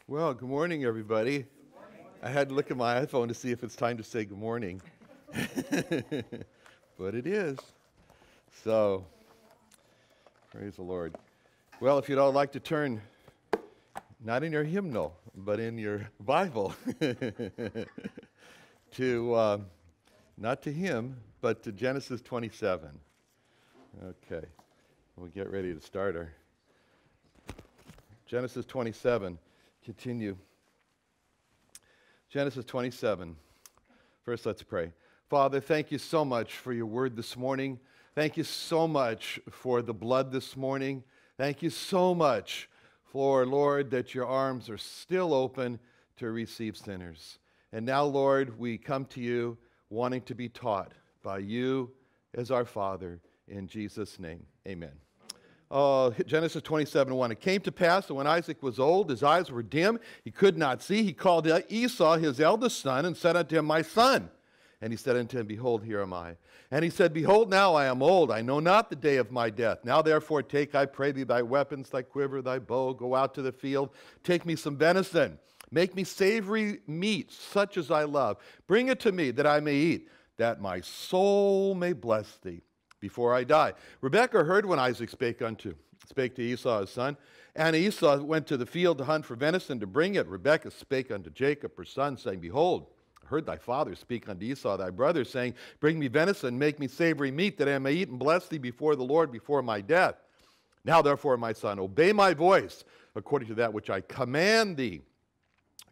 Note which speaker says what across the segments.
Speaker 1: Well, good morning, everybody. Good morning. I had to look at my iPhone to see if it's time to say good morning. But it is. So, praise the Lord. Well, if you'd all like to turn, not in your hymnal, but in your Bible, to, not to him, but to Genesis 27. Okay, we'll get ready to start our Genesis 27. Continue. Genesis 27. First, let's pray. Father, thank you so much for your word this morning. Thank you so much for the blood this morning. Thank you so much for, Lord, that your arms are still open to receive sinners. And now, Lord, we come to you wanting to be taught by you as our Father. In Jesus' name, amen. Genesis 27:1. It came to pass that when Isaac was old, his eyes were dim, he could not see. He called Esau, his eldest son, and said unto him, My son. And he said unto him, Behold, here am I. And he said, Behold, now I am old. I know not the day of my death. Now therefore take, I pray thee, thy weapons, thy quiver, thy bow. Go out to the field. Take me some venison. Make me savory meat, such as I love. Bring it to me, that I may eat, that my soul may bless thee before I die. Rebekah heard when Isaac spake to Esau his son. And Esau went to the field to hunt for venison to bring it. Rebekah spake unto Jacob her son, saying, Behold, I heard thy father speak unto Esau thy brother, saying, Bring me venison, make me savory meat, that I may eat and bless thee before the Lord before my death. Now therefore, my son, obey my voice, according to that which I command thee.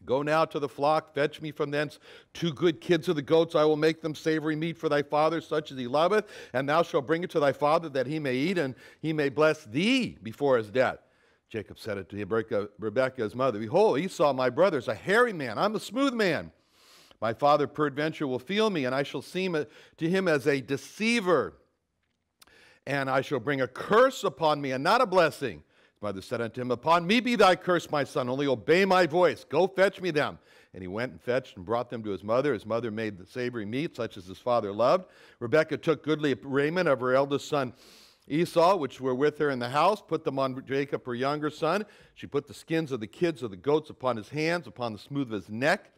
Speaker 1: Go now to the flock, fetch me from thence 2 good kids of the goats. I will make them savory meat for thy father, such as he loveth, and thou shalt bring it to thy father, that he may eat, and he may bless thee before his death. Jacob said unto Rebekah his mother, Behold, Esau my brother is a hairy man, I'm a smooth man. My father peradventure will feel me, and I shall seem to him as a deceiver, and I shall bring a curse upon me, and not a blessing. Mother said unto him, Upon me be thy curse, my son, only obey my voice. Go fetch me them. And he went and fetched and brought them to his mother. His mother made the savory meat, such as his father loved. Rebekah took goodly raiment of her eldest son Esau, which were with her in the house, put them on Jacob, her younger son. She put the skins of the kids of the goats upon his hands, upon the smooth of his neck.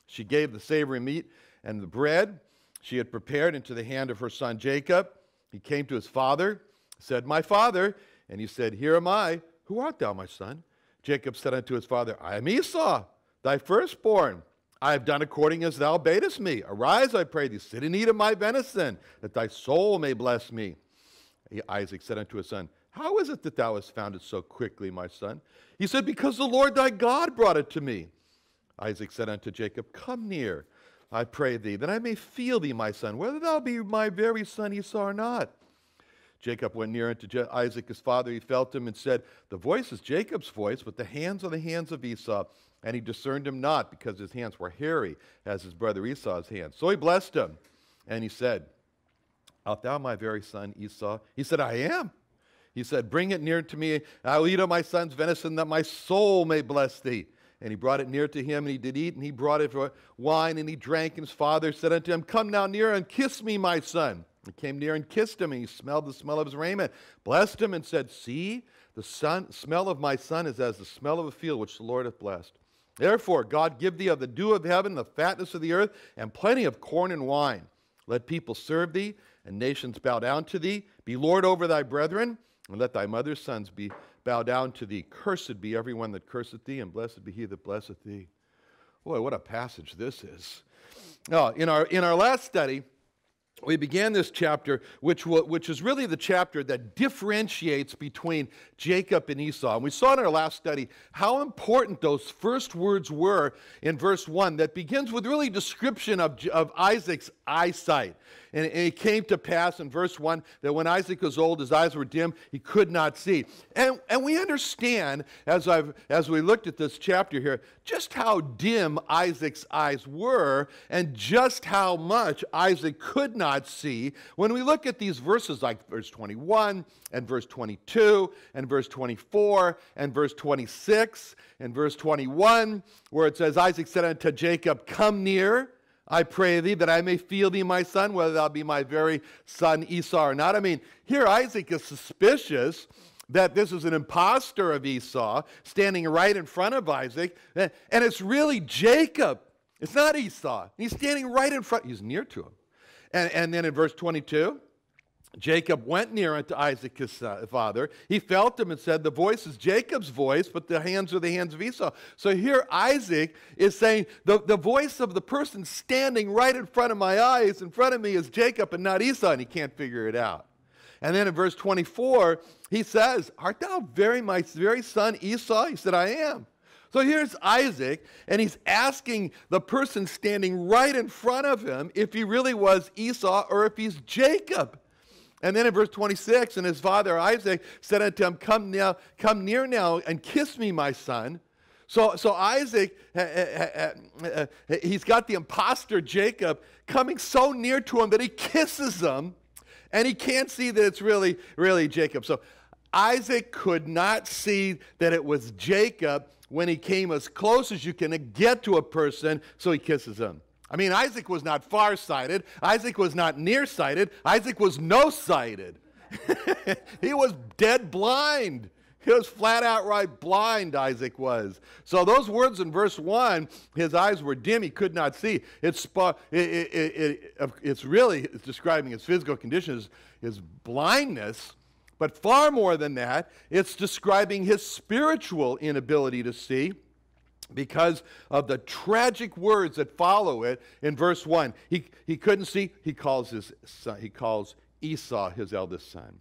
Speaker 1: She gave the savory meat and the bread she had prepared into the hand of her son Jacob. He came to his father, said, My father. And he said, Here am I. Who art thou, my son? Jacob said unto his father, I am Esau, thy firstborn. I have done according as thou badest me. Arise, I pray thee, sit and eat of my venison, that thy soul may bless me. Isaac said unto his son, How is it that thou hast found it so quickly, my son? He said, Because the Lord thy God brought it to me. Isaac said unto Jacob, Come near, I pray thee, that I may feel thee, my son, whether thou be my very son Esau or not. Jacob went near unto Isaac his father. He felt him and said, The voice is Jacob's voice, but the hands are the hands of Esau. And he discerned him not, because his hands were hairy, as his brother Esau's hands. So he blessed him. And he said, Art thou my very son Esau? He said, I am. He said, Bring it near to me. I will eat of my son's venison, that my soul may bless thee. And he brought it near to him, and he did eat, and he brought it for wine, and he drank. And his father said unto him, Come now near and kiss me, my son. He came near and kissed him, and he smelled the smell of his raiment, blessed him, and said, See, the smell of my son is as the smell of a field which the Lord hath blessed. Therefore, God give thee of the dew of heaven, the fatness of the earth, and plenty of corn and wine. Let people serve thee, and nations bow down to thee. Be Lord over thy brethren, and let thy mother's sons bow down to thee. Cursed be everyone that curseth thee, and blessed be he that blesseth thee. Boy, what a passage this is. Now, in our last study, we began this chapter, which is really the chapter that differentiates between Jacob and Esau. And we saw in our last study how important those first words were in verse 1 that begins with really description of Isaac's eyesight. And it came to pass in verse 1 that when Isaac was old, his eyes were dim, he could not see. And we understand, as we looked at this chapter here, just how dim Isaac's eyes were and just how much Isaac could not see when we look at these verses like verse 21 and verse 22 and verse 24 and verse 26 and verse 21, where it says, Isaac said unto Jacob, Come near, I pray thee, that I may feel thee, my son, whether thou be my very son Esau or not. I mean, here Isaac is suspicious that this is an impostor of Esau standing right in front of Isaac, and it's really Jacob. It's not Esau. He's standing right in front. He's near to him. And then in verse 22, Jacob went near unto Isaac his father. He felt him and said, the voice is Jacob's voice, but the hands are the hands of Esau. So here Isaac is saying, the voice of the person standing right in front of my eyes, in front of me, is Jacob and not Esau, and he can't figure it out. And then in verse 24, he says, art thou my very son Esau? He said, I am. So here's Isaac, and he's asking the person standing right in front of him if he really was Esau or if he's Jacob. And then in verse 26, and his father Isaac said unto him, come near now and kiss me, my son. So Isaac, he's got the imposter Jacob coming so near to him that he kisses him, and he can't see that it's really Jacob. So Isaac could not see that it was Jacob when he came as close as you can get to a person, so he kisses him. I mean, Isaac was not farsighted. Isaac was not nearsighted. Isaac was no-sighted. He was dead blind. He was flat outright blind, Isaac was. So those words in verse 1, his eyes were dim, he could not see. It's describing his physical condition, his blindness. But far more than that, it's describing his spiritual inability to see because of the tragic words that follow it in verse 1. He couldn't see. He calls Esau his eldest son.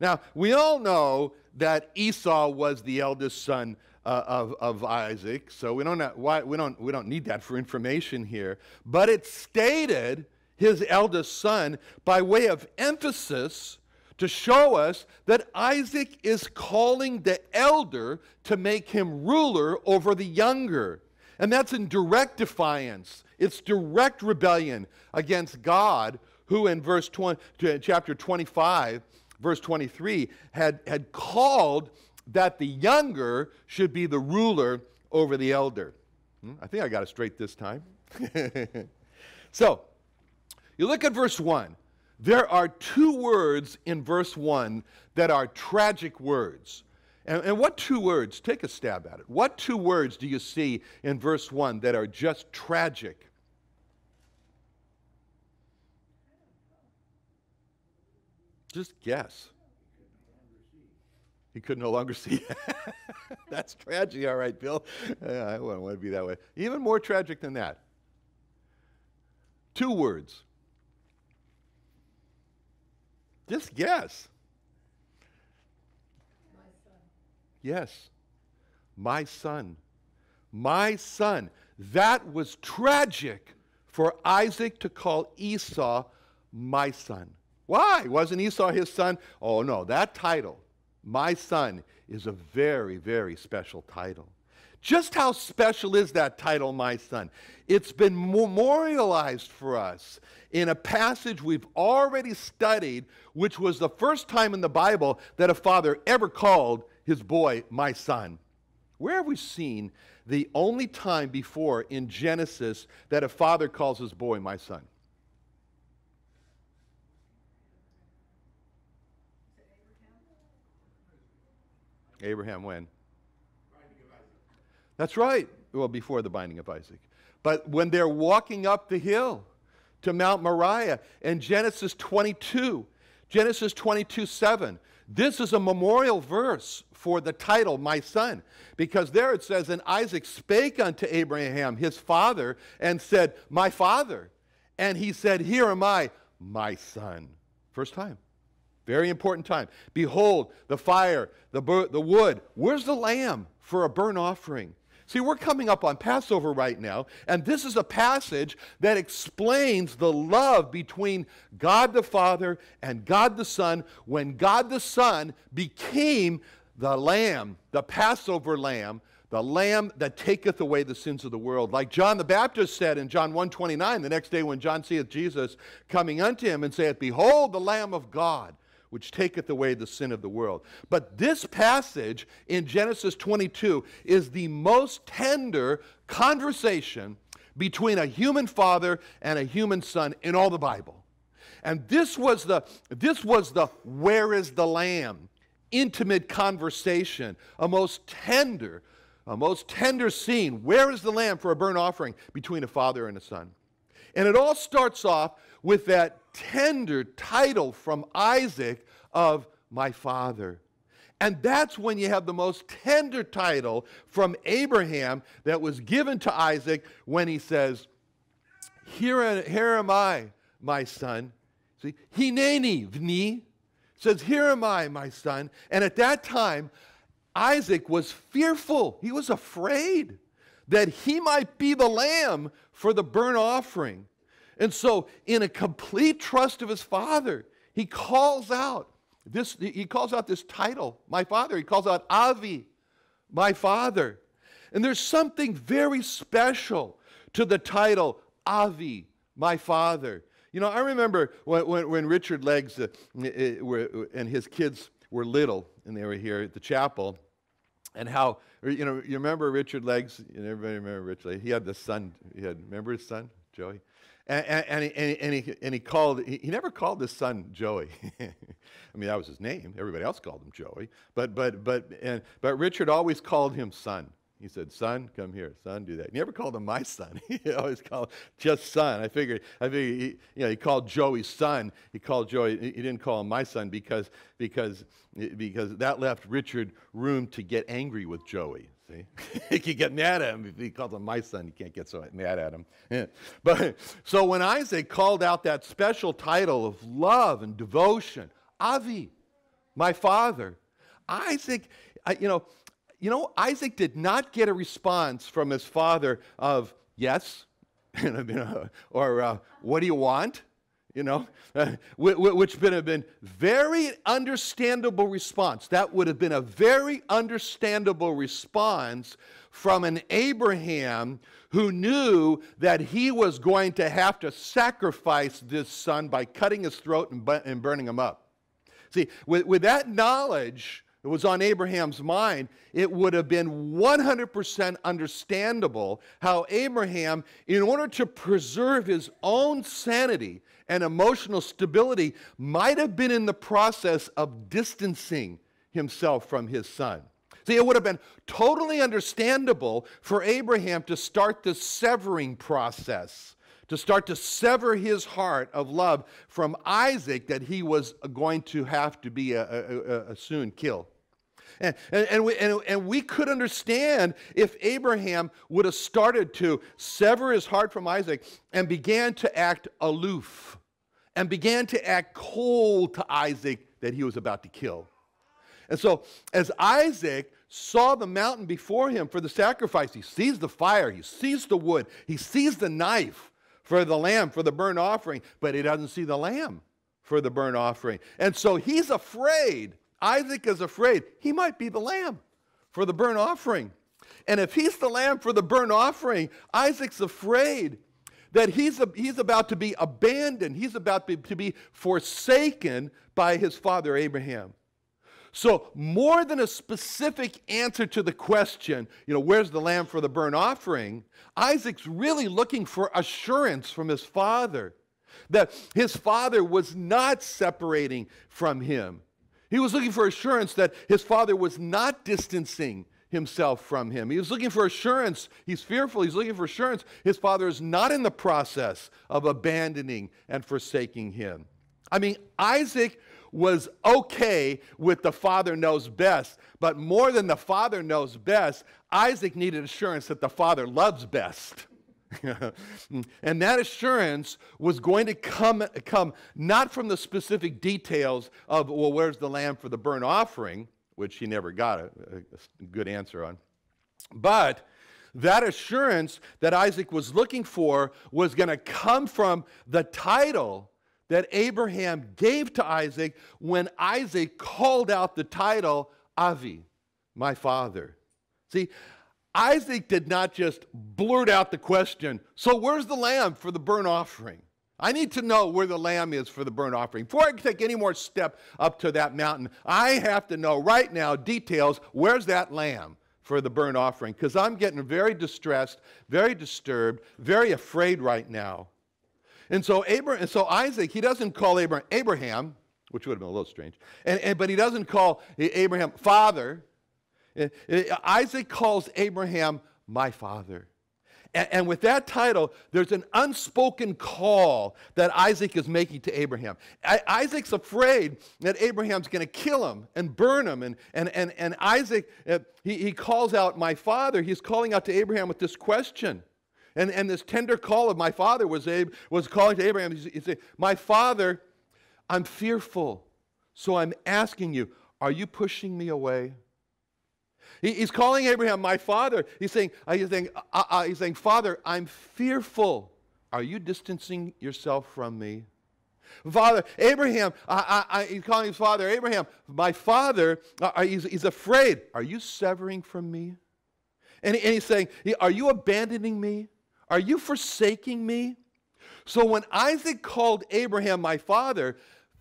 Speaker 1: Now, we all know that Esau was the eldest son of Isaac, so we don't need that for information here. But it stated his eldest son by way of emphasis to show us that Isaac is calling the elder to make him ruler over the younger. And that's in direct defiance. It's direct rebellion against God, who in chapter 25, verse 23, had called that the younger should be the ruler over the elder. I think I got it straight this time. So, you look at verse 1. There are two words in verse 1 that are tragic words. And what two words? Take a stab at it. What two words do you see in verse 1 that are just tragic? Just guess. He could no longer see. That's tragic, all right, Bill. I wouldn't want to be that way. Even more tragic than that. Two words. Just guess.
Speaker 2: My son.
Speaker 1: Yes. My son. My son. That was tragic for Isaac to call Esau my son. Why? Wasn't Esau his son? Oh, no. That title, my son, is a very, very special title. Just how special is that title, my son? It's been memorialized for us in a passage we've already studied, which was the first time in the Bible that a father ever called his boy my son. Where have we seen the only time before in Genesis that a father calls his boy my son? Abraham when? That's right. Well, before the binding of Isaac. But when they're walking up the hill to Mount Moriah in Genesis 22, Genesis 22:7, this is a memorial verse for the title, my son. Because there it says, and Isaac spake unto Abraham, his father, and said, my father. And he said, here am I, my son. First time. Very important time. Behold, the fire, the wood. Where's the lamb for a burnt offering? See, we're coming up on Passover right now, and this is a passage that explains the love between God the Father and God the Son when God the Son became the lamb, the Passover lamb, the lamb that taketh away the sins of the world. Like John the Baptist said in John 1:29, the next day when John seeth Jesus coming unto him and saith, behold the Lamb of God, which taketh away the sin of the world. But this passage in Genesis 22 is the most tender conversation between a human father and a human son in all the Bible. And this was the where is the lamb intimate conversation, a most tender scene. Where is the lamb for a burnt offering between a father and a son? And it all starts off with that tender title from Isaac of my father. And that's when you have the most tender title from Abraham that was given to Isaac when he says, here am I, my son. See, Hineni vni says, here am I, my son. And at that time, Isaac was fearful. He was afraid that he might be the lamb for the burnt offering. And so, in a complete trust of his father, he calls out this title, my father. He calls out Avi, my father. And there's something very special to the title Avi, my father. You know, I remember when Richard Leggs and his kids were little, and they were here at the chapel, and how, you remember Richard Leggs? Everybody remember Richard Leggs? He had this son. Remember his son, Joey? And he never called his son Joey. I mean, that was his name. Everybody else called him Joey. But Richard always called him son. He said, son, come here. Son, do that. He never called him my son. He always called just son. I figured he called Joey son. He called Joey, he didn't call him my son because that left Richard room to get angry with Joey. See? He could get mad at him if he calls him my son. You can't get so mad at him. Yeah. But so when Isaac called out that special title of love and devotion, Avi, my father, Isaac, Isaac did not get a response from his father of yes, or what do you want? Which would have been very understandable response. That would have been a very understandable response from an Abraham who knew that he was going to have to sacrifice this son by cutting his throat and burning him up. See, with that knowledge that was on Abraham's mind, it would have been 100% understandable how Abraham, in order to preserve his own sanity and emotional stability, might have been in the process of distancing himself from his son. See, it would have been totally understandable for Abraham to start the severing process, to start to sever his heart of love from Isaac that he was going to have to be soon kill. And we could understand if Abraham would have started to sever his heart from Isaac and began to act aloof and began to act cold to Isaac that he was about to kill. And so as Isaac saw the mountain before him for the sacrifice, he sees the fire, he sees the wood, he sees the knife for the lamb, for the burnt offering, but he doesn't see the lamb for the burnt offering. And so he's afraid. Isaac is afraid he might be the lamb for the burnt offering. And if he's the lamb for the burnt offering, Isaac's afraid that he's about to be abandoned. He's about to be forsaken by his father Abraham. So more than a specific answer to the question, where's the lamb for the burnt offering, Isaac's really looking for assurance from his father that his father was not separating from him. He was looking for assurance that his father was not distancing himself from him. He was looking for assurance. He's fearful. He's looking for assurance his father is not in the process of abandoning and forsaking him. I mean, Isaac was okay with the father knows best, but more than the father knows best, Isaac needed assurance that the father loves best. And that assurance was going to come not from the specific details of, well, where's the lamb for the burnt offering, which he never got a good answer on. But that assurance that Isaac was looking for was going to come from the title that Abraham gave to Isaac when Isaac called out the title, Avi, my father. See, Isaac did not just blurt out the question, so where's the lamb for the burnt offering? I need to know where the lamb is for the burnt offering. Before I can take any more step up to that mountain, I have to know right now details, where's that lamb for the burnt offering? Because I'm getting very distressed, very disturbed, very afraid right now. And so Isaac, he doesn't call Abraham. which would have been a little strange. But he doesn't call Abraham father. Isaac calls Abraham my father. And with that title, there's an unspoken call that Isaac is making to Abraham. Isaac's afraid that Abraham's going to kill him and burn him. And Isaac, he calls out, my father. He's calling out to Abraham with this question. And this tender call of my father was calling to Abraham. He said, my father, I'm fearful, so I'm asking you, are you pushing me away? He's calling Abraham my father. He's saying, Father, I'm fearful. Are you distancing yourself from me? Father, Abraham, he's calling his father, Abraham, my father, he's afraid. Are you severing from me? And he's saying, are you abandoning me? Are you forsaking me? So when Isaac called Abraham my father,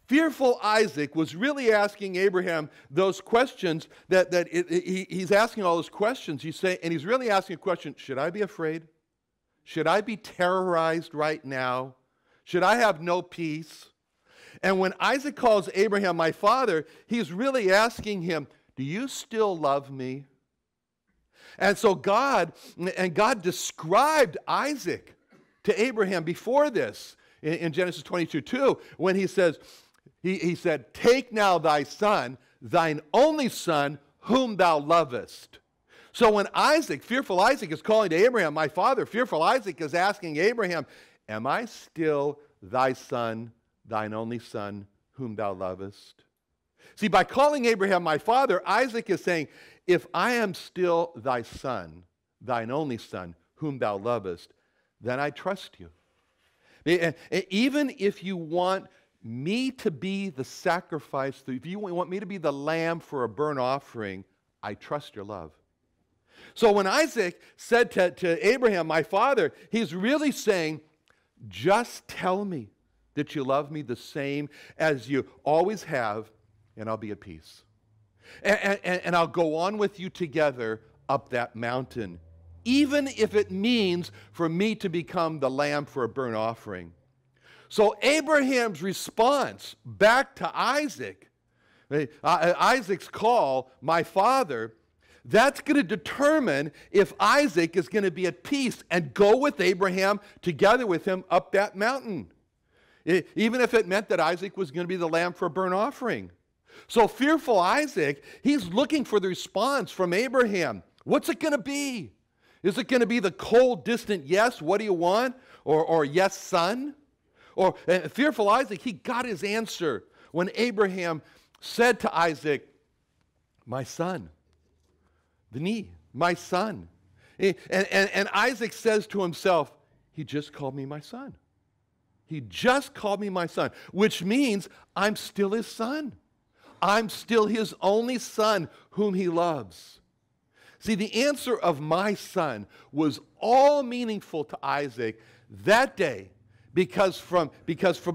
Speaker 1: fearful Isaac was really asking Abraham those questions he's asking all those questions. And he's really asking a question, should I be afraid? Should I be terrorized right now? Should I have no peace? And when Isaac calls Abraham my father, he's really asking him, do you still love me? And so God described Isaac to Abraham before this in Genesis 22:2, when he says, he said, take now thy son, thine only son, whom thou lovest. So when fearful Isaac is calling to Abraham, my father, fearful Isaac is asking Abraham, am I still thy son, thine only son, whom thou lovest? See, by calling Abraham my father, Isaac is saying, if I am still thy son, thine only son, whom thou lovest, then I trust you. Even if you want me to be the sacrifice, if you want me to be the lamb for a burnt offering, I trust your love. So when Isaac said to Abraham, my father, he's really saying, just tell me that you love me the same as you always have, and I'll be at peace. And I'll go on with you together up that mountain, even if it means for me to become the lamb for a burnt offering. So Abraham's response back to Isaac, Isaac's call, my father, that's going to determine if Isaac is going to be at peace and go with Abraham together with him up that mountain. Even if it meant that Isaac was going to be the lamb for a burnt offering. So fearful Isaac, he's looking for the response from Abraham. What's it going to be? Is it going to be the cold, distant yes, what do you want? Or yes, son? Or fearful Isaac, he got his answer when Abraham said to Isaac, my son, my son. And Isaac says to himself, he just called me my son. He just called me my son, which means I'm still his son. I'm still his only son whom he loves. See, the answer of my son was all meaningful to Isaac that day because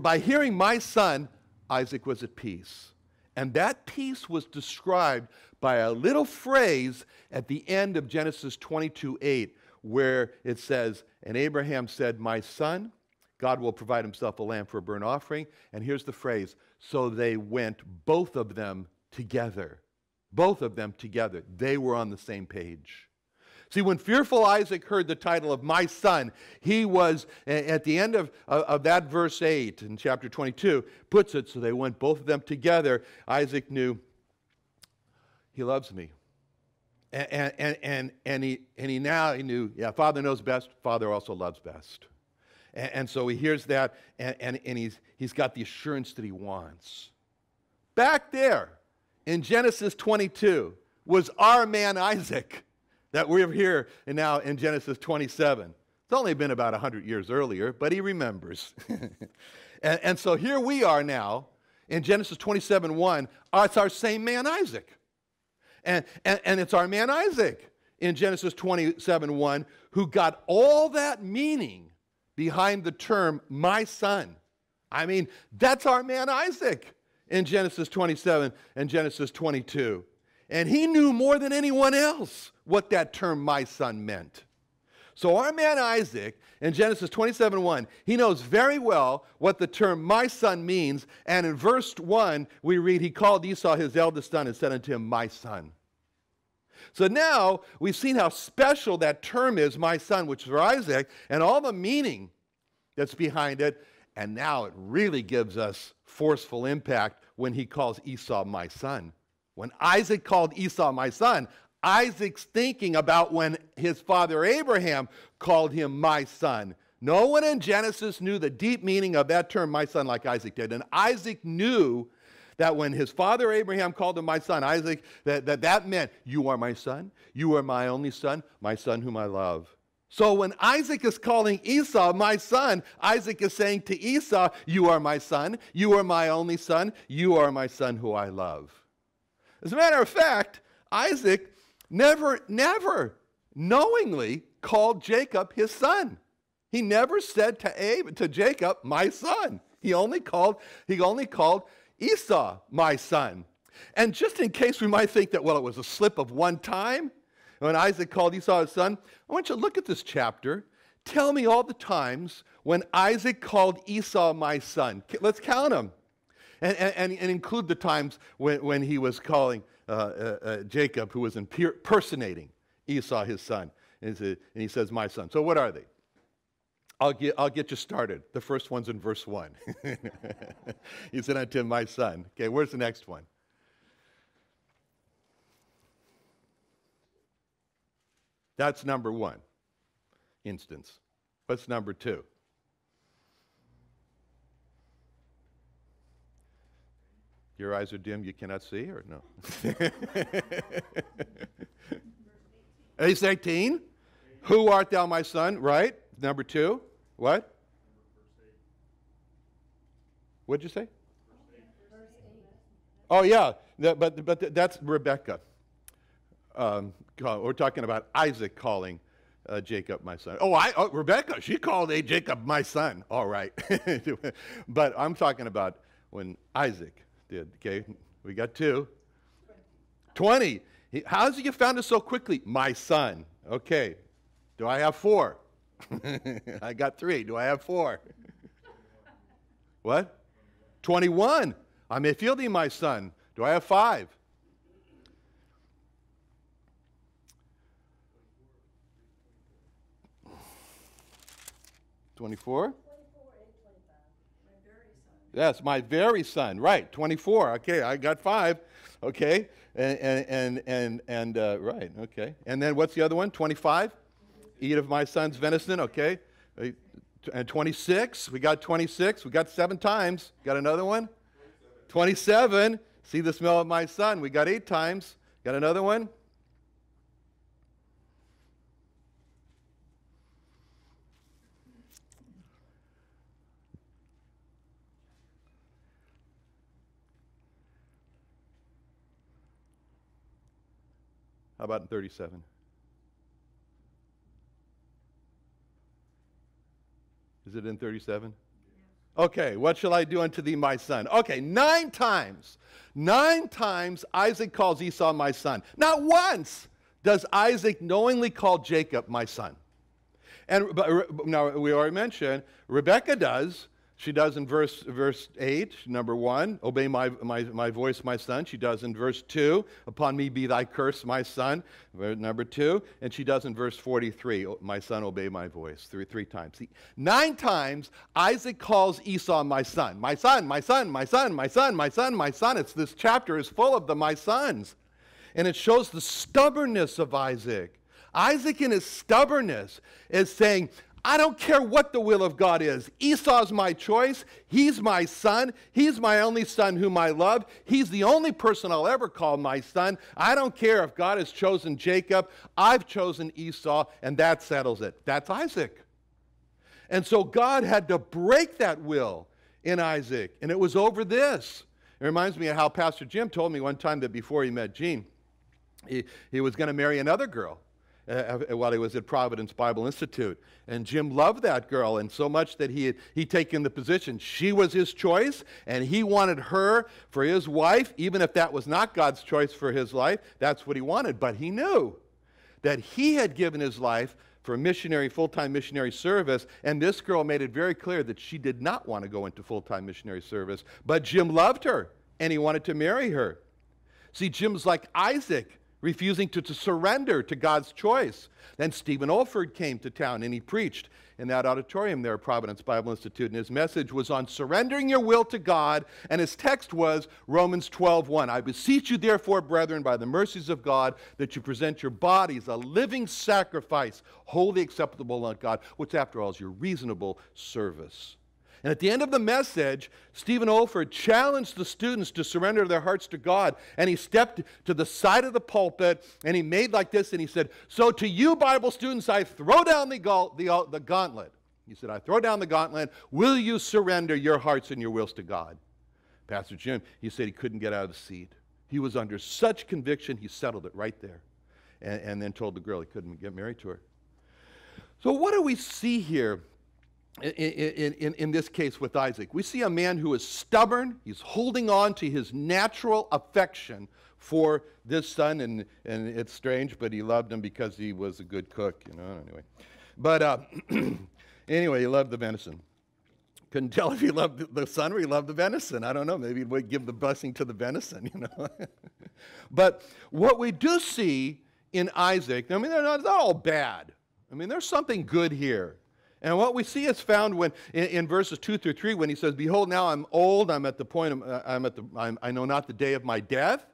Speaker 1: by hearing my son, Isaac was at peace. And that peace was described by a little phrase at the end of Genesis 22:8, where it says, and Abraham said, my son, God will provide himself a lamb for a burnt offering. And here's the phrase, so they went, both of them together. Both of them together. They were on the same page. See, when fearful Isaac heard the title of my son, he was, at the end of that verse 8 in chapter 22, puts it, so they went both of them together. Isaac knew, he loves me. And he knew, yeah, Father knows best, Father also loves best. And so he hears that, and he's got the assurance that he wants. Back there in Genesis 22 was our man Isaac that we're here and now in Genesis 27. It's only been about 100 years earlier, but he remembers. and so here we are now in Genesis 27:1. It's our same man Isaac. And it's our man Isaac in Genesis 27:1 who got all that meaning behind the term, my son. I mean, that's our man Isaac in Genesis 27 and Genesis 22. And he knew more than anyone else what that term, my son, meant. So our man Isaac, in Genesis 27:1, he knows very well what the term my son means. And in verse 1, we read, he called Esau his eldest son and said unto him, my son. So now we've seen how special that term is, my son, which is for Isaac, and all the meaning that's behind it. And now it really gives us forceful impact when he calls Esau my son. When Isaac called Esau my son, Isaac's thinking about when his father Abraham called him my son. No one in Genesis knew the deep meaning of that term, my son, like Isaac did. And Isaac knew that when his father Abraham called him my son, Isaac, that meant, you are my son, you are my only son whom I love. So when Isaac is calling Esau my son, Isaac is saying to Esau, you are my son, you are my only son, you are my son who I love. As a matter of fact, Isaac never knowingly called Jacob his son. He never said to Jacob, my son. He only called Esau my son. And just in case we might think that, well, it was a slip of one time, when Isaac called Esau his son, I want you to look at this chapter. Tell me all the times when Isaac called Esau my son. Let's count them. And include the times when he was calling Jacob, who was impersonating Esau, his son. And he says, my son. So what are they? I'll get you started. The first one's in verse 1. He said unto him, my son. Okay, where's the next one? That's number 1 instance. What's number 2? Your eyes are dim, you cannot see, or no? Verse 18. Who art thou, my son? Right. Number 2. What? What'd you say? Oh, yeah. But that's Rebekah. We're talking about Isaac calling Jacob my son. Rebekah, she called Jacob my son. All right. But I'm talking about when Isaac did. Okay, we got 2. 20. How's it you found it so quickly? My son. Okay. Do I have 4? I got 3. Do I have 4? What? 21. I may feel thee, my son. Do I have 5? 24? Yes, my very son. Right, 24. Okay, I got 5. Okay, and right. Okay, and then what's the other one? 25. Eat of my son's venison. Okay, and 26. We got 26. We got 7 times. Got another one? 27. See the smell of my son. We got 8 times. Got another one? How about in 37? Is it in 37? Okay, what shall I do unto thee, my son? Okay, 9 times. 9 times Isaac calls Esau my son. Not once does Isaac knowingly call Jacob my son. But now, we already mentioned, Rebekah does. She does in verse 8, number 1, obey my voice, my son. She does in verse 2, upon me be thy curse, my son, number 2. And she does in verse 43, my son, obey my voice, three times. See, 9 times Isaac calls Esau my son. My son, my son, my son, my son, my son, my son. This chapter is full of my sons. And it shows the stubbornness of Isaac. Isaac in his stubbornness is saying, I don't care what the will of God is. Esau's my choice. He's my son. He's my only son whom I love. He's the only person I'll ever call my son. I don't care if God has chosen Jacob. I've chosen Esau, and that settles it. That's Isaac. And so God had to break that will in Isaac, and it was over this. It reminds me of how Pastor Jim told me one time that before he met Jean, he was going to marry another girl. While he was at Providence Bible Institute. And Jim loved that girl, and so much that he'd taken the position. She was his choice, and he wanted her for his wife, even if that was not God's choice for his life. That's what he wanted. But he knew that he had given his life for missionary, full-time missionary service, and this girl made it very clear that she did not want to go into full-time missionary service, but Jim loved her, and he wanted to marry her. See, Jim's like Isaac, refusing to surrender to God's choice. Then Stephen Olford came to town, and he preached in that auditorium there at Providence Bible Institute, and his message was on surrendering your will to God, and his text was Romans 12:1. I beseech you, therefore, brethren, by the mercies of God, that you present your bodies a living sacrifice, wholly acceptable unto God, which after all is your reasonable service. And at the end of the message, Stephen Olford challenged the students to surrender their hearts to God. And he stepped to the side of the pulpit, and he made like this, and he said, so to you Bible students, I throw down the gauntlet. He said, I throw down the gauntlet. Will you surrender your hearts and your wills to God? Pastor Jim, he said he couldn't get out of the seat. He was under such conviction, he settled it right there. And then told the girl he couldn't get married to her. So what do we see here? In this case with Isaac, we see a man who is stubborn. He's holding on to his natural affection for this son, and it's strange, but he loved him because he was a good cook, anyway. But anyway, he loved the venison. Couldn't tell if he loved the son or he loved the venison. I don't know. Maybe he would give the blessing to the venison, But what we do see in Isaac, they're not all bad. There's something good here. And what we see is found when in verses 2 through 3 when he says, behold, now I'm old, I'm at the point, I know not the day of my death.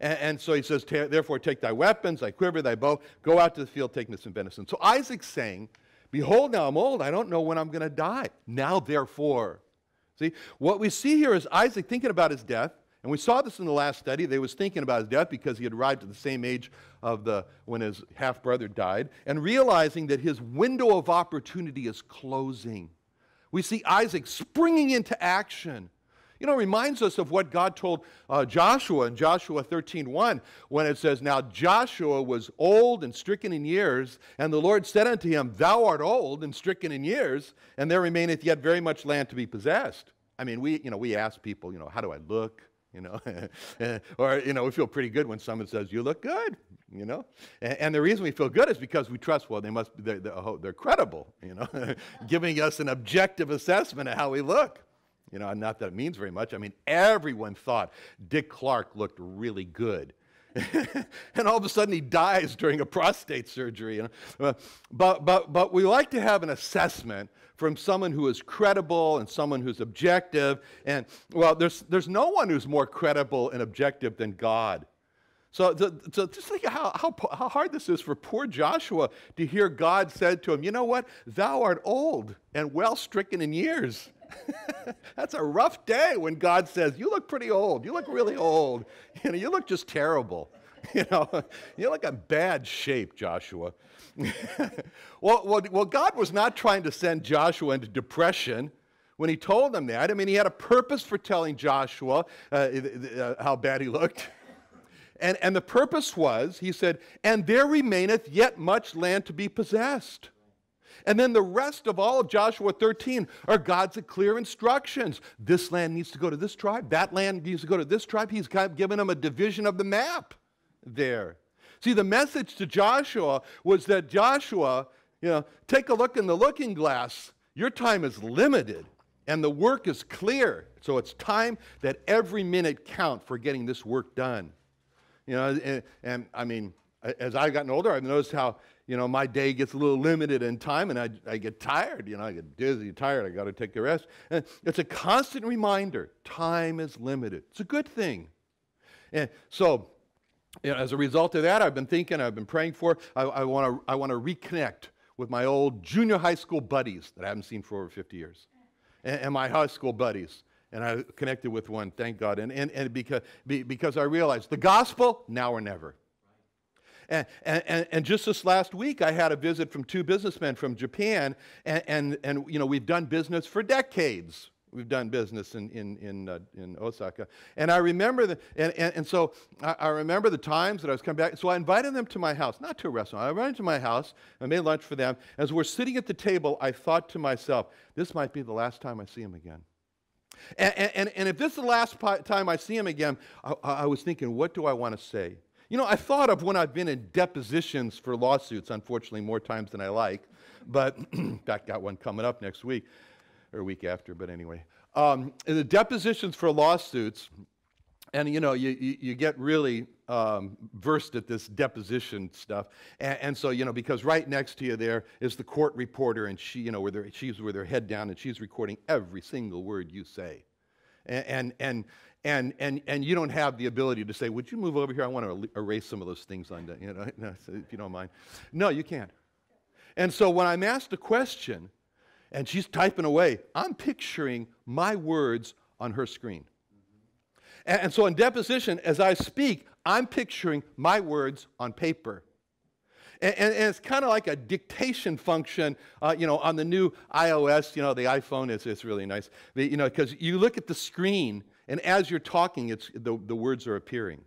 Speaker 1: And so he says, therefore take thy weapons, thy quiver, thy bow, go out to the field, take me some venison. So Isaac's saying, behold, now I'm old, I don't know when I'm going to die. Now therefore. See, what we see here is Isaac thinking about his death. And we saw this in the last study. They was thinking about his death because he had arrived at the same age of when his half-brother died, and realizing that his window of opportunity is closing. We see Isaac springing into action. It reminds us of what God told Joshua in Joshua 13:1, when it says, now Joshua was old and stricken in years, and the Lord said unto him, thou art old and stricken in years, and there remaineth yet very much land to be possessed. We ask people, how do I look? Or we feel pretty good when someone says, you look good, And the reason we feel good is because we trust, well, they're credible, giving us an objective assessment of how we look. Not that it means very much. Everyone thought Dick Clark looked really good. And all of a sudden he dies during a prostate surgery. But we like to have an assessment from someone who is credible and someone who's objective. And, well, there's no one who's more credible and objective than God. So just think how hard this is for poor Joshua to hear God said to him, you know what? Thou art old and well stricken in years. That's a rough day when God says, you look pretty old. You look really old. You look just terrible. You look in bad shape, Joshua. Well, God was not trying to send Joshua into depression when he told him that. He had a purpose for telling Joshua how bad he looked. And the purpose was, he said, and there remaineth yet much land to be possessed. And then the rest of all of Joshua 13 are God's clear instructions. This land needs to go to this tribe. That land needs to go to this tribe. He's given them a division of the map there. See, the message to Joshua was that Joshua, take a look in the looking glass. Your time is limited, and the work is clear. So it's time that every minute count for getting this work done. As I've gotten older, I've noticed how, my day gets a little limited in time, and I get tired. I get dizzy, tired. I got to take a rest. And it's a constant reminder. Time is limited. It's a good thing. And so, as a result of that, I've been praying for. I want to reconnect with my old junior high school buddies that I haven't seen for over 50 years, and my high school buddies. And I connected with one, thank God. And because I realized the gospel, now or never. And just this last week, I had a visit from two businessmen from Japan, and we've done business for decades. We've done business in Osaka, and I remember so I remember the times that I was coming back. So I invited them to my house, not to a restaurant. I invited them to my house. I made lunch for them. As we're sitting at the table, I thought to myself, this might be the last time I see them again. And if this is the last time I see him again, I was thinking, what do I want to say? You know, I thought of when I've been in depositions for lawsuits, unfortunately more times than I like, but in fact, got one coming up next week, or a week after, but anyway. In the depositions for lawsuits, and you know, you get really versed at this deposition stuff, and so, you know, because right next to you there is the court reporter, and she, you know, she's with her head down, and she's recording every single word you say, and you don't have the ability to say, would you move over here? I want to erase some of those things on that, you know, if you don't mind. No, you can't. And so when I'm asked a question, and she's typing away, I'm picturing my words on her screen. And so in deposition, as I speak, I'm picturing my words on paper. And it's kind of like a dictation function, you know, on the new iOS, you know, the iPhone, it's really nice. You know, because you look at the screen, and as you're talking, the words are appearing.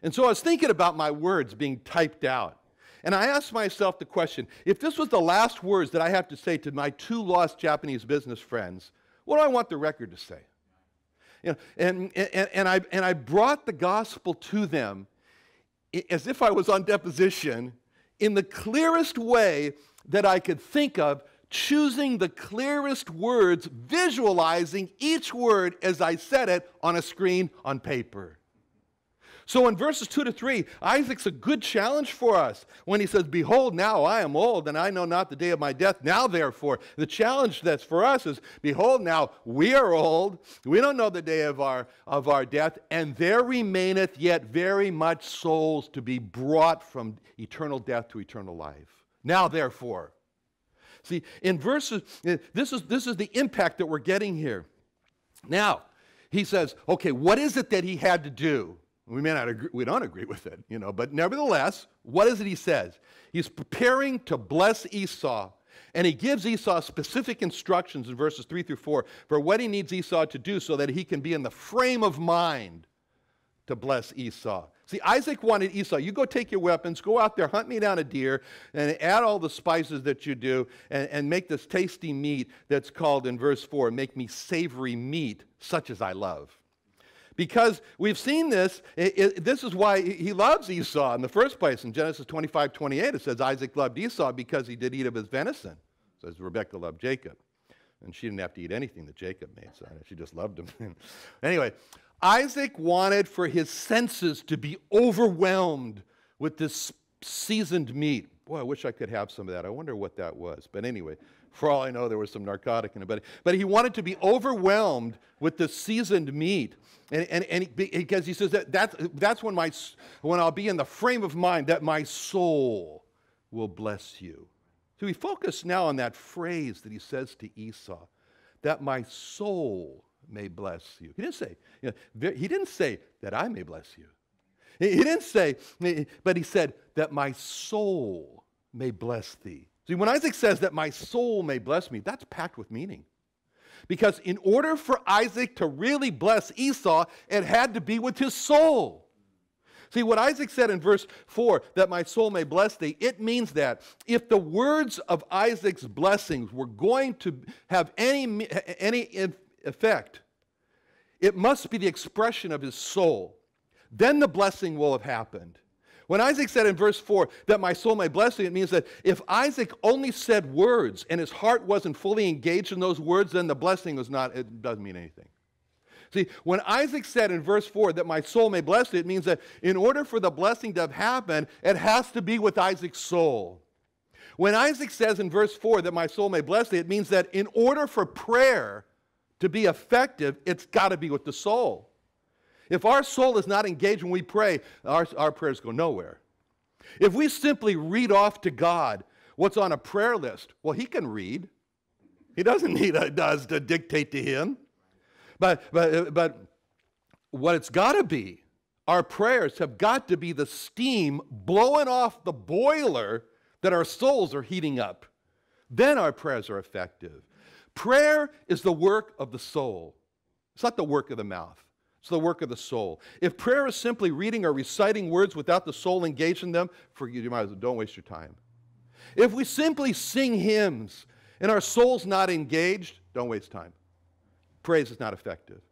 Speaker 1: And so I was thinking about my words being typed out. And I asked myself the question, if this was the last words that I have to say to my 2 lost Japanese business friends, what do I want the record to say? You know, and I brought the gospel to them as if I was on deposition in the clearest way that I could think of, choosing the clearest words, visualizing each word as I said it on a screen on paper. So in verses 2 to 3, Isaac's a good challenge for us when he says, behold, now I am old, and I know not the day of my death. Now, therefore, the challenge that's for us is, behold, now we are old, we don't know the day of our death, and there remaineth yet very much souls to be brought from eternal death to eternal life. Now, therefore. See, in verses, this is the impact that we're getting here. Now, he says, okay, what is it that he had to do? We may not agree, we don't agree with it, you know, but nevertheless, what is it he says? He's preparing to bless Esau, and he gives Esau specific instructions in verses 3 through 4 for what he needs Esau to do so that he can be in the frame of mind to bless Esau. See, Isaac wanted Esau, you go take your weapons, go out there, hunt me down a deer, and add all the spices that you do, and make this tasty meat that's called in verse 4, make me savory meat, such as I love. Because we've seen this, this is why he loves Esau in the first place. In Genesis 25:28, it says Isaac loved Esau because he did eat of his venison. It says Rebekah loved Jacob. And she didn't have to eat anything that Jacob made, so she just loved him. Anyway, Isaac wanted for his senses to be overwhelmed with this seasoned meat. Boy, I wish I could have some of that. I wonder what that was. But anyway, for all I know, there was some narcotic in it. But he wanted to be overwhelmed with the seasoned meat. And because he says that's when I'll be in the frame of mind that my soul will bless you. So we focus now on that phrase that he says to Esau, that my soul may bless you. He didn't say, you know, he didn't say that I may bless you. He didn't say, but he said that my soul may bless thee. See, when Isaac says that my soul may bless me, that's packed with meaning. Because in order for Isaac to really bless Esau, it had to be with his soul. See, what Isaac said in verse 4, that my soul may bless thee, it means that if the words of Isaac's blessings were going to have any effect, it must be the expression of his soul. Then the blessing will have happened. When Isaac said in verse 4 that my soul may bless thee, it means that if Isaac only said words and his heart wasn't fully engaged in those words, then the blessing was not, it doesn't mean anything. See, when Isaac said in verse 4 that my soul may bless thee, it means that in order for the blessing to have happened, it has to be with Isaac's soul. When Isaac says in verse 4 that my soul may bless thee, it means that in order for prayer to be effective, it's got to be with the soul. If our soul is not engaged when we pray, our prayers go nowhere. If we simply read off to God what's on a prayer list, well, he can read. He doesn't need us to dictate to him. But what it's got to be, our prayers have got to be the steam blowing off the boiler that our souls are heating up. Then our prayers are effective. Prayer is the work of the soul. It's not the work of the mouth. It's the work of the soul. If prayer is simply reading or reciting words without the soul engaged in them, you might as well don't waste your time. If we simply sing hymns and our soul's not engaged, don't waste time. Praise is not effective.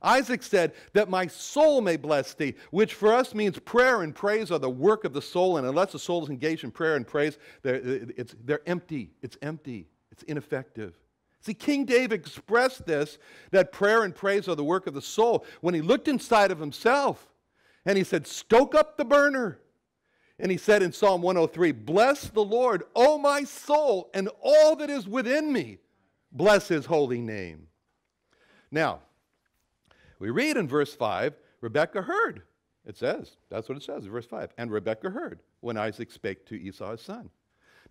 Speaker 1: Isaac said, that my soul may bless thee, which for us means prayer and praise are the work of the soul, and unless the soul is engaged in prayer and praise, they're empty. It's empty. It's ineffective. See, King David expressed this, that prayer and praise are the work of the soul, when he looked inside of himself, and he said, stoke up the burner. And he said in Psalm 103, bless the Lord, O my soul, and all that is within me. Bless his holy name. Now, we read in verse 5, Rebekah heard. It says, that's what it says in verse 5. And Rebekah heard when Isaac spake to Esau his son.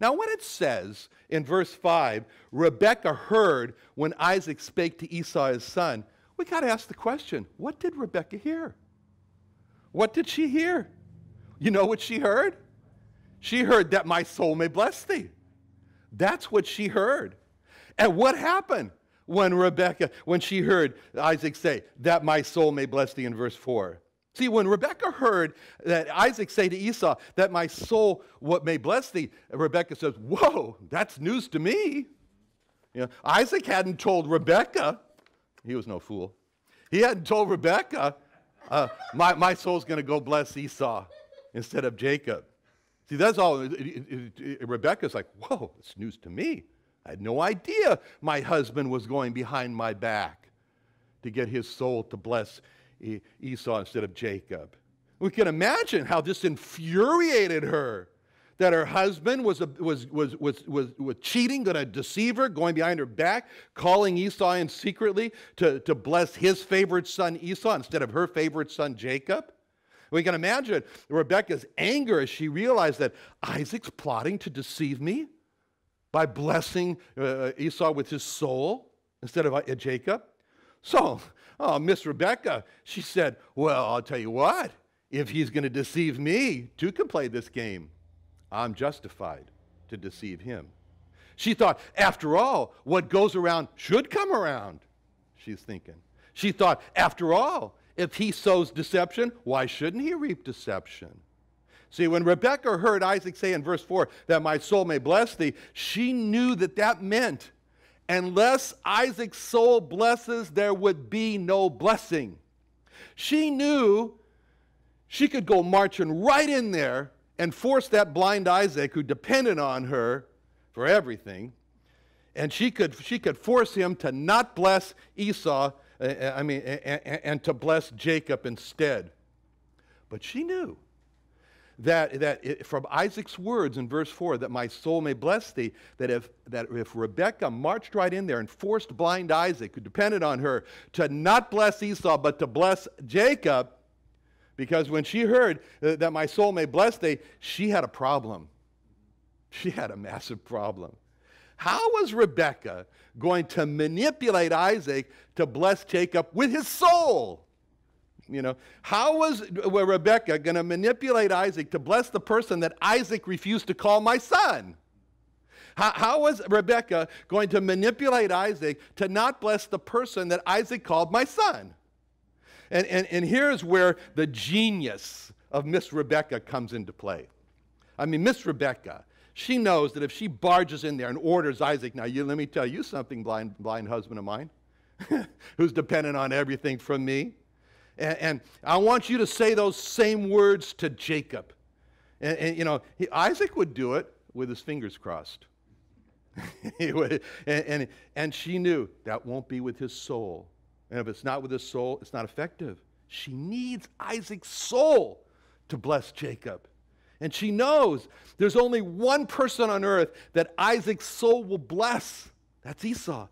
Speaker 1: Now, when it says in verse 5, Rebekah heard when Isaac spake to Esau his son, we got to ask the question, what did Rebekah hear? What did she hear? You know what she heard? She heard that my soul may bless thee. That's what she heard. And what happened when she heard Isaac say, that my soul may bless thee in verse 4? See, when Rebekah heard that Isaac say to Esau, that my soul may bless thee, Rebekah says, whoa, that's news to me. You know, Isaac hadn't told Rebekah, he was no fool, he hadn't told Rebekah, my soul's going to go bless Esau instead of Jacob. See, that's all. Rebekah's like, whoa, it's news to me. I had no idea my husband was going behind my back to get his soul to bless Esau instead of Jacob. We can imagine how this infuriated her, that her husband was cheating, going to deceive her, going behind her back, calling Esau in secretly to bless his favorite son Esau instead of her favorite son Jacob. We can imagine Rebekah's anger as she realized that Isaac's plotting to deceive me by blessing Esau with his soul instead of Jacob. So, Miss Rebekah, she said, well, I'll tell you what, if he's going to deceive me, two can play this game. I'm justified to deceive him. She thought, after all, what goes around should come around, she's thinking. She thought, after all, if he sows deception, why shouldn't he reap deception? See, when Rebekah heard Isaac say in verse 4, that my soul may bless thee, she knew that that meant, unless Isaac's soul blesses, there would be no blessing. She knew she could go marching right in there and force that blind Isaac, who depended on her for everything, and she could force him to not bless Esau, and to bless Jacob instead. But she knew that from Isaac's words in verse 4, that my soul may bless thee, that if Rebekah marched right in there and forced blind Isaac, who depended on her, to not bless Esau, but to bless Jacob, because when she heard that my soul may bless thee, she had a problem. She had a massive problem. How was Rebekah going to manipulate Isaac to bless Jacob with his soul? You know, how was Rebekah going to manipulate Isaac to bless the person that Isaac refused to call my son? How was Rebekah going to manipulate Isaac to not bless the person that Isaac called my son? And here's where the genius of Miss Rebekah comes into play. I mean, Miss Rebekah, she knows that if she barges in there and orders Isaac, now let me tell you something, blind husband of mine, who's dependent on everything from me. And I want you to say those same words to Jacob. Isaac would do it with his fingers crossed. and she knew that won't be with his soul. And if it's not with his soul, it's not effective. She needs Isaac's soul to bless Jacob. And she knows there's only one person on earth that Isaac's soul will bless. That's Esau.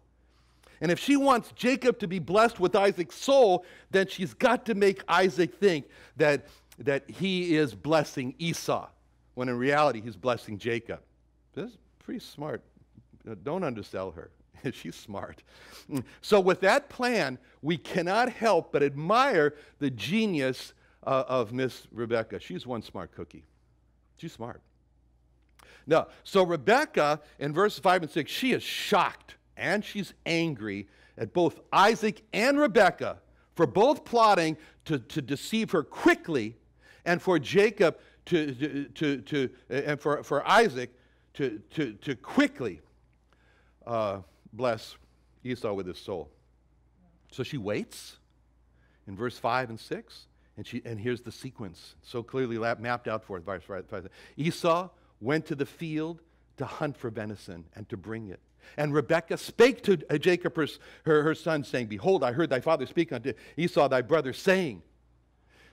Speaker 1: And if she wants Jacob to be blessed with Isaac's soul, then she's got to make Isaac think that he is blessing Esau, when in reality he's blessing Jacob. This is pretty smart. Don't undersell her. She's smart. So with that plan, we cannot help but admire the genius of Miss Rebekah. She's one smart cookie. She's smart. Now, so Rebekah, in verses 5 and 6, she is shocked and she's angry at both Isaac and Rebekah for both plotting to deceive her quickly, and for Jacob and for Isaac to quickly bless Esau with his soul. So she waits. in verse 5 and 6. And here's the sequence, so clearly mapped out for us. Verse 5. Esau went to the field to hunt for venison and to bring it. And Rebekah spake to Jacob her son, saying, Behold, I heard thy father speak unto Esau thy brother, saying.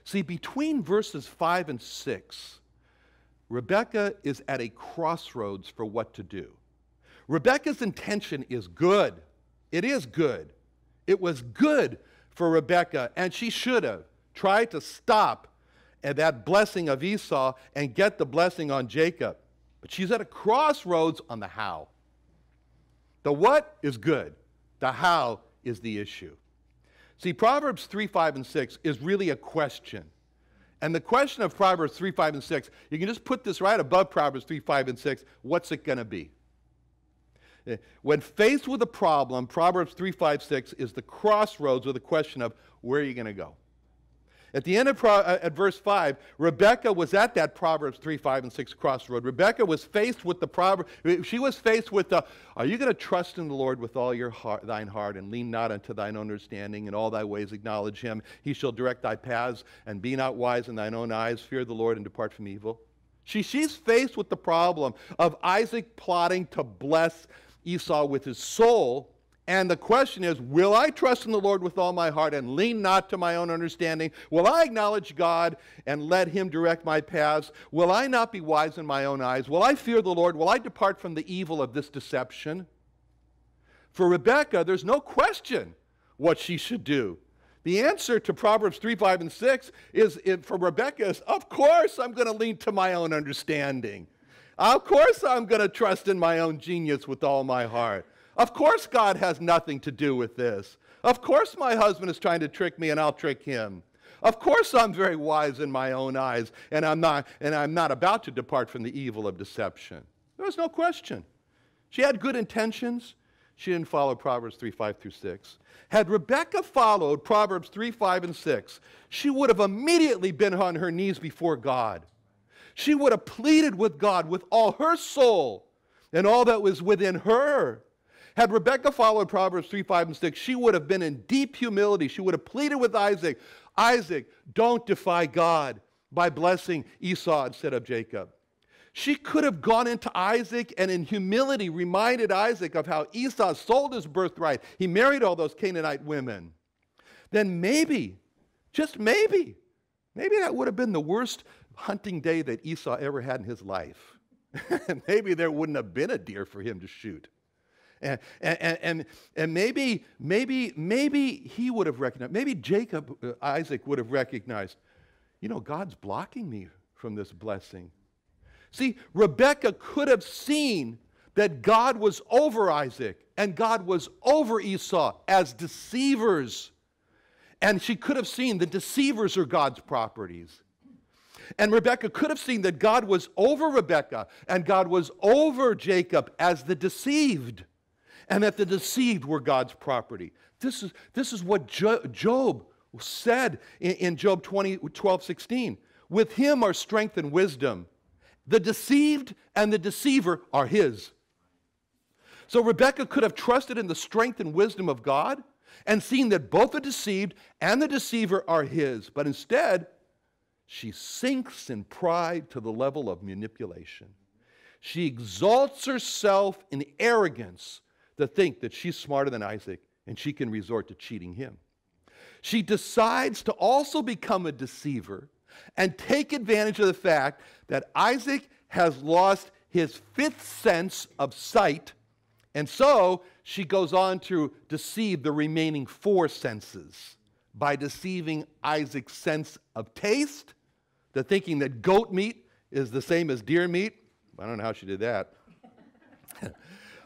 Speaker 1: See, between verses 5 and 6, Rebekah is at a crossroads for what to do. Rebekah's intention is good. It is good. It was good for Rebekah, and she should have tried to stop at that blessing of Esau and get the blessing on Jacob. But she's at a crossroads on the how. The what is good. The how is the issue. See, Proverbs 3, 5, and 6 is really a question. And the question of Proverbs 3, 5, and 6, you can just put this right above Proverbs 3, 5, and 6. What's it going to be? When faced with a problem, Proverbs 3, 5, 6 is the crossroads with the question of where are you going to go? At the end of at verse 5, Rebekah was at that Proverbs 3, 5, and 6 crossroad. Rebekah was faced with the proverb. She was faced with the, are you going to trust in the Lord with all your heart, thine heart, and lean not unto thine own understanding, in all thy ways acknowledge him. He shall direct thy paths, and be not wise in thine own eyes. Fear the Lord and depart from evil. She's faced with the problem of Isaac plotting to bless Esau with his soul. And the question is, will I trust in the Lord with all my heart and lean not to my own understanding? Will I acknowledge God and let him direct my paths? Will I not be wise in my own eyes? Will I fear the Lord? Will I depart from the evil of this deception? For Rebekah, there's no question what she should do. The answer to Proverbs 3, 5, and 6 for Rebekah is, of course I'm going to lean to my own understanding. Of course I'm going to trust in my own genius with all my heart. Of course God has nothing to do with this. Of course my husband is trying to trick me and I'll trick him. Of course I'm very wise in my own eyes and I'm not about to depart from the evil of deception. There was no question. She had good intentions. She didn't follow Proverbs 3, 5 through 6. Had Rebekah followed Proverbs 3, 5, and 6, she would have immediately been on her knees before God. She would have pleaded with God with all her soul and all that was within her. Had Rebekah followed Proverbs 3, 5, and 6, she would have been in deep humility. She would have pleaded with Isaac, Isaac, don't defy God by blessing Esau instead of Jacob. She could have gone into Isaac and in humility reminded Isaac of how Esau sold his birthright. He married all those Canaanite women. Then maybe, just maybe that would have been the worst hunting day that Esau ever had in his life. Maybe there wouldn't have been a deer for him to shoot. And maybe he would have recognized, maybe Isaac would have recognized, God's blocking me from this blessing. See, Rebekah could have seen that God was over Isaac and God was over Esau as deceivers. And she could have seen the deceivers are God's properties. And Rebekah could have seen that God was over Rebekah and God was over Jacob as the deceived. And that the deceived were God's property. This is what Job said in Job 12:16. With him are strength and wisdom. The deceived and the deceiver are his. So Rebekah could have trusted in the strength and wisdom of God and seen that both the deceived and the deceiver are his. But instead, she sinks in pride to the level of manipulation. She exalts herself in arrogance to think that she's smarter than Isaac and she can resort to cheating him. She decides to also become a deceiver and take advantage of the fact that Isaac has lost his fifth sense of sight, and so she goes on to deceive the remaining four senses by deceiving Isaac's sense of taste, to thinking that goat meat is the same as deer meat. I don't know how she did that.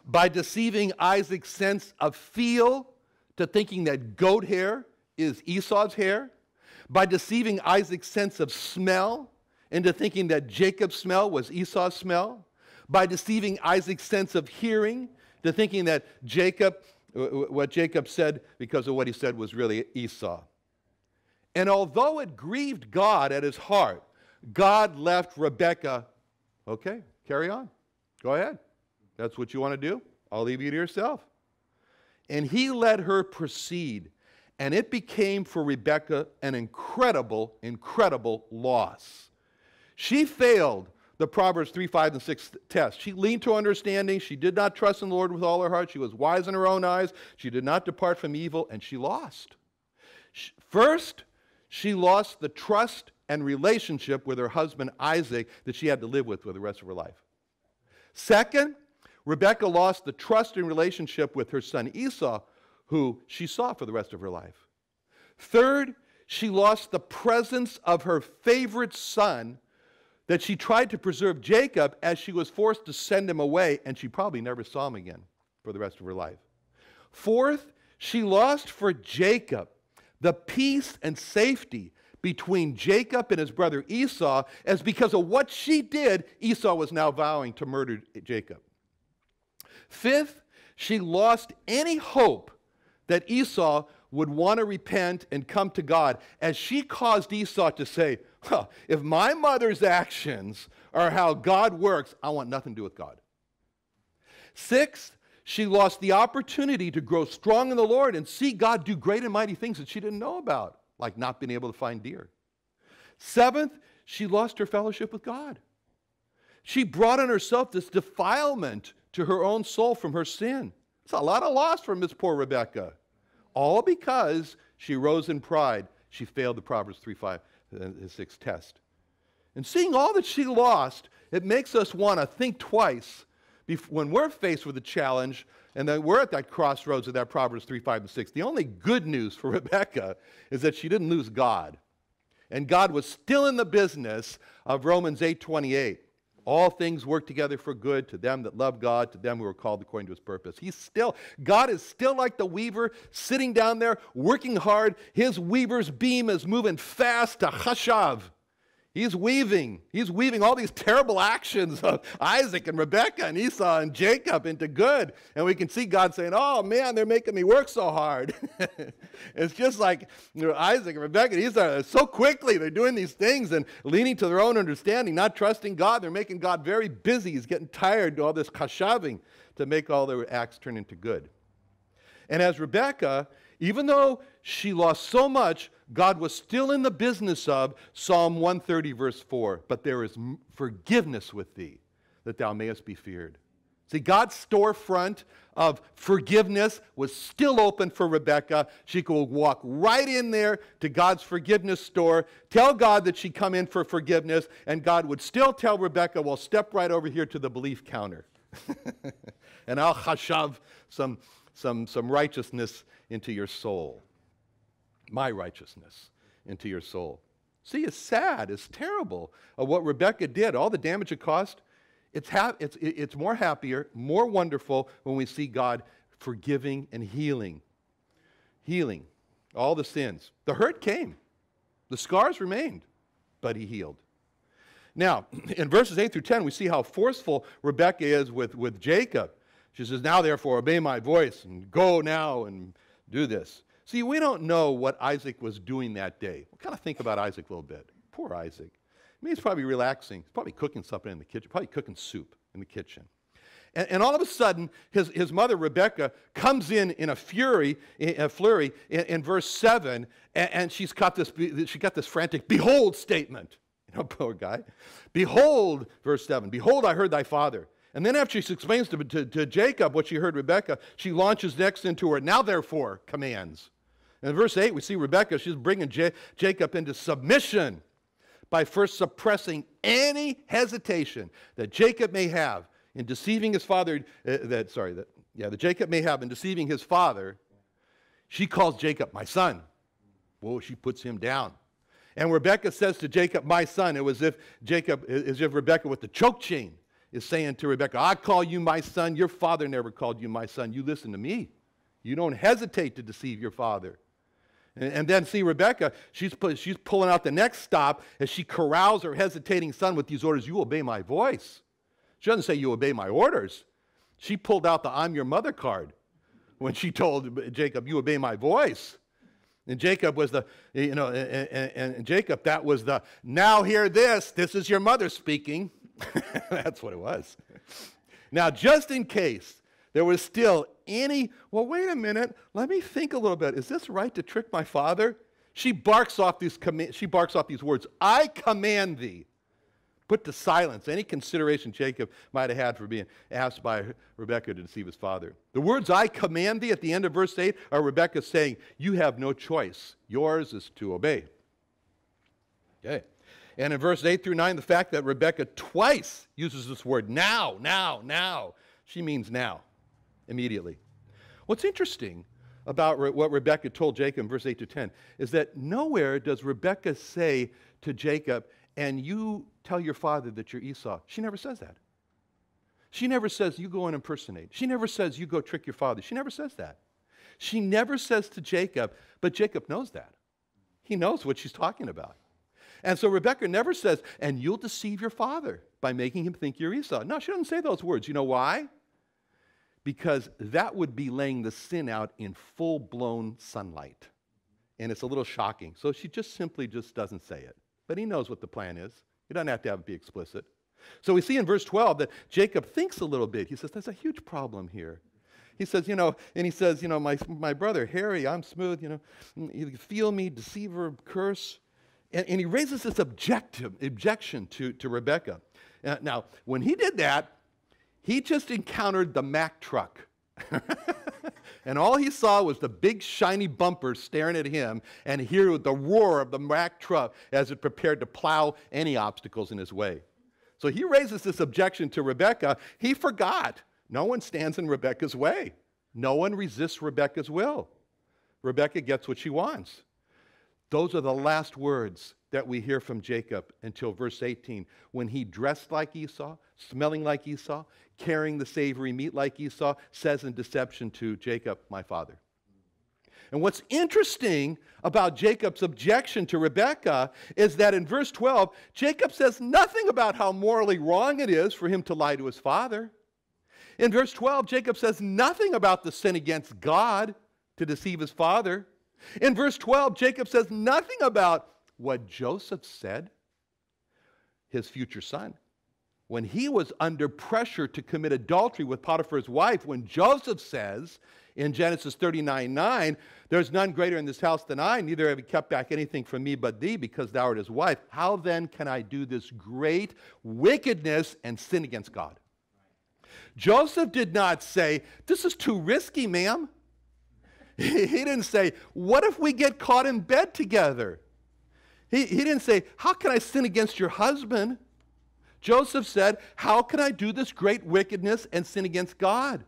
Speaker 1: By deceiving Isaac's sense of feel, to thinking that goat hair is Esau's hair. By deceiving Isaac's sense of smell into thinking that Jacob's smell was Esau's smell. By deceiving Isaac's sense of hearing to thinking that what Jacob said because of what he said was really Esau. And although it grieved God at his heart, God left Rebekah, okay, carry on. Go ahead. That's what you want to do? I'll leave you to yourself. And he let her proceed and it became for Rebekah an incredible, incredible loss. She failed the Proverbs 3, 5, and 6 test. She leaned to understanding. She did not trust in the Lord with all her heart. She was wise in her own eyes. She did not depart from evil, and she lost. First, she lost the trust and relationship with her husband Isaac that she had to live with the rest of her life. Second, Rebekah lost the trust and relationship with her son Esau, who she saw for the rest of her life. Third, she lost the presence of her favorite son that she tried to preserve, Jacob, as she was forced to send him away, and she probably never saw him again for the rest of her life. Fourth, she lost for Jacob the peace and safety between Jacob and his brother Esau, as because of what she did, Esau was now vowing to murder Jacob. Fifth, she lost any hope that Esau would want to repent and come to God, as she caused Esau to say, if my mother's actions are how God works, I want nothing to do with God. Sixth, she lost the opportunity to grow strong in the Lord and see God do great and mighty things that she didn't know about, like not being able to find deer. Seventh, she lost her fellowship with God. She brought on herself this defilement to her own soul from her sin. It's a lot of loss for Miss poor Rebekah. All because she rose in pride. She failed the Proverbs 3, 5, and 6 test. And seeing all that she lost, it makes us want to think twice when we're faced with a challenge and then we're at that crossroads of that Proverbs 3, 5, and 6. The only good news for Rebekah is that she didn't lose God. And God was still in the business of Romans 8:28. All things work together for good to them that love God, to them who are called according to his purpose. God is still like the weaver sitting down there working hard. His weaver's beam is moving fast to chashav. He's weaving all these terrible actions of Isaac and Rebekah and Esau and Jacob into good. And we can see God saying, oh man, they're making me work so hard. It's just like Isaac and Rebekah and Esau, so quickly they're doing these things and leaning to their own understanding, not trusting God. They're making God very busy. He's getting tired of all this kashaving to make all their acts turn into good. And as Rebekah, even though she lost so much, God was still in the business of Psalm 130, verse 4. But there is forgiveness with thee, that thou mayest be feared. See, God's storefront of forgiveness was still open for Rebekah. She could walk right in there to God's forgiveness store, tell God that she'd come in for forgiveness, and God would still tell Rebekah, well, step right over here to the belief counter. And I'll chashav some righteousness into your soul. My righteousness into your soul. See, it's sad, it's terrible of what Rebekah did, all the damage it caused. It's more happier, more wonderful when we see God forgiving and healing. Healing all the sins. The hurt came. The scars remained, but he healed. Now, in verses 8 through 10, we see how forceful Rebekah is with Jacob. She says, now therefore obey my voice and go now and do this. See, we don't know what Isaac was doing that day. We'll kind of think about Isaac a little bit. Poor Isaac. I mean, he's probably relaxing. He's probably cooking something in the kitchen, probably cooking soup in the kitchen. And all of a sudden, his mother, Rebekah, comes in a flurry in verse 7, and she got this frantic, behold statement. You know, poor guy. Behold, verse 7, behold, I heard thy father. And then after she explains to Jacob what she heard Rebekah, she launches next into her, now therefore, commands. And in verse 8, we see Rebekah, she's bringing Jacob into submission by first suppressing any hesitation that Jacob may have in deceiving his father, that Jacob may have in deceiving his father. She calls Jacob my son. Whoa, she puts him down. And Rebekah says to Jacob, my son. It was as if Rebekah with the choke chain is saying to Rebekah, I call you my son. Your father never called you my son. You listen to me. You don't hesitate to deceive your father. And then see Rebekah, she's pulling out the next stop as she corrals her hesitating son with these orders. You obey my voice. She doesn't say you obey my orders. She pulled out the I'm your mother card when she told Jacob, you obey my voice. And Jacob was and Jacob, that was the, now hear this is your mother speaking. That's what it was. Now, just in case there was still well, wait a minute, let me think a little bit. Is this right to trick my father? She barks off these words, I command thee. Put to silence any consideration Jacob might have had for being asked by Rebekah to deceive his father. The words, I command thee, at the end of verse 8, are Rebekah saying, you have no choice. Yours is to obey. Okay. And in verse 8 through 9, the fact that Rebekah twice uses this word, now, now, now. She means now, immediately. What's interesting about what Rebekah told Jacob in verse 8 to 10 is that nowhere does Rebekah say to Jacob, and you tell your father that you're Esau. She never says that. She never says, you go and impersonate. She never says, you go trick your father. She never says that. She never says to Jacob, but Jacob knows that. He knows what she's talking about. And so Rebekah never says, and you'll deceive your father by making him think you're Esau. No, she doesn't say those words. You know why? Because that would be laying the sin out in full-blown sunlight. And it's a little shocking. So she just simply doesn't say it. But he knows what the plan is. He doesn't have to have it be explicit. So we see in verse 12 that Jacob thinks a little bit. He says, there's a huge problem here. He says, my brother Harry, I'm smooth, you feel me, deceiver, curse. And he raises this objection to Rebekah. Now, when he did that, he just encountered the Mack truck. And all he saw was the big shiny bumper staring at him and hear the roar of the Mack truck as it prepared to plow any obstacles in his way. So he raises this objection to Rebekah. He forgot. No one stands in Rebekah's way. No one resists Rebekah's will. Rebekah gets what she wants. Those are the last words that we hear from Jacob until verse 18, when he dressed like Esau, smelling like Esau, carrying the savory meat like Esau, says in deception to Jacob, my father. And what's interesting about Jacob's objection to Rebekah is that in verse 12, Jacob says nothing about how morally wrong it is for him to lie to his father. In verse 12, Jacob says nothing about the sin against God to deceive his father. In verse 12, Jacob says nothing about what Joseph said, his future son. When he was under pressure to commit adultery with Potiphar's wife, when Joseph says in Genesis 39:9, there's none greater in this house than I, neither have he kept back anything from me but thee, because thou art his wife. How then can I do this great wickedness and sin against God? Joseph did not say, this is too risky, ma'am. He didn't say, what if we get caught in bed together? He didn't say, how can I sin against your husband? Joseph said, how can I do this great wickedness and sin against God?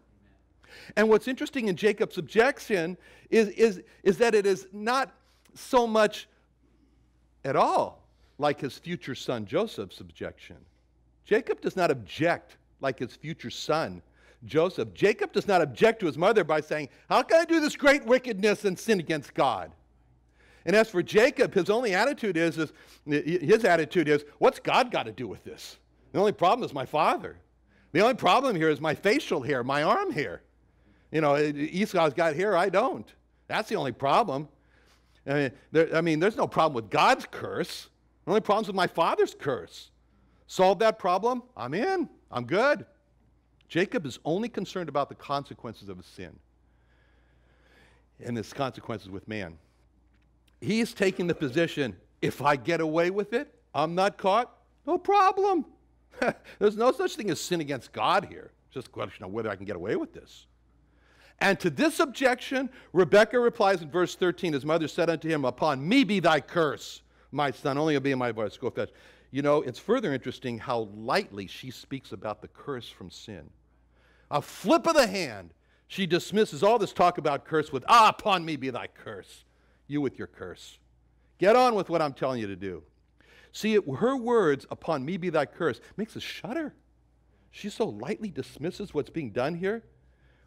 Speaker 1: And what's interesting in Jacob's objection is that it is not so much at all like his future son Joseph's objection. Jacob does not object like his future son Joseph. Jacob does not object to his mother by saying, how can I do this great wickedness and sin against God? And as for Jacob, his only attitude is what's God got to do with this? The only problem is my father. The only problem here is my facial hair, my arm hair. Esau's got hair, I don't. That's the only problem. There's no problem with God's curse. The only problem is with my father's curse. Solve that problem, I'm in. I'm good. Jacob is only concerned about the consequences of his sin and his consequences with man. He is taking the position, if I get away with it, I'm not caught, no problem. There's no such thing as sin against God here. It's just a question of whether I can get away with this. And to this objection, Rebekah replies in verse 13, his mother said unto him, upon me be thy curse, my son, only obey my voice, go fetch. It's further interesting how lightly she speaks about the curse from sin. A flip of the hand, she dismisses all this talk about curse with, upon me be thy curse. You with your curse. Get on with what I'm telling you to do. See, her words, upon me be thy curse, makes us shudder. She so lightly dismisses what's being done here.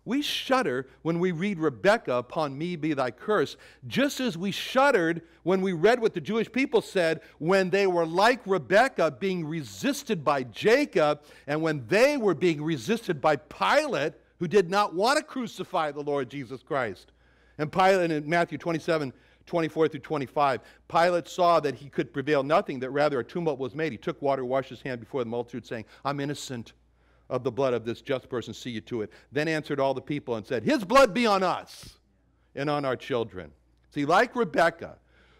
Speaker 1: We shudder when we read Rebekah, upon me be thy curse, just as we shuddered when we read what the Jewish people said when they were like Rebekah being resisted by Jacob and when they were being resisted by Pilate, who did not want to crucify the Lord Jesus Christ. And Pilate in Matthew 27:24 through 25, Pilate saw that he could prevail nothing, that rather a tumult was made. He took water, washed his hand before the multitude, saying, I'm innocent of the blood of this just person, see you to it. Then answered all the people and said, his blood be on us and on our children. See, like Rebekah,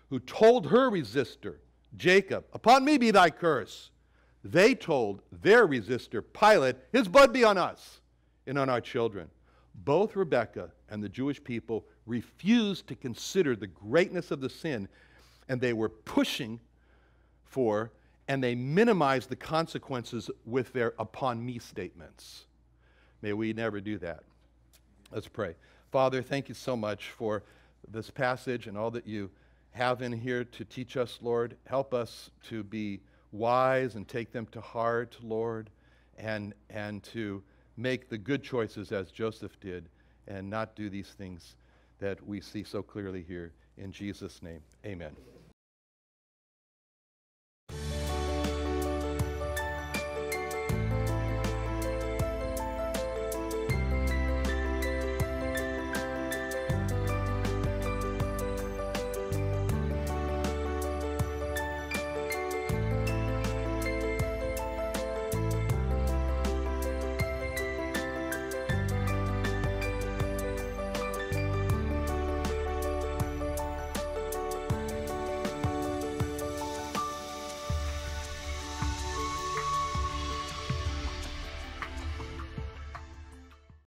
Speaker 1: who told her resistor, Jacob, upon me be thy curse, they told their resistor, Pilate, his blood be on us and on our children. Both Rebekah and the Jewish people refused to consider the greatness of the sin, and they were pushing for, and they minimized the consequences with their upon me statements. May we never do that. Let's pray. Father, thank you so much for this passage and all that you have in here to teach us, Lord. Help us to be wise and take them to heart, Lord, and to make the good choices as Joseph did and not do these things that we see so clearly here. In Jesus' name, amen.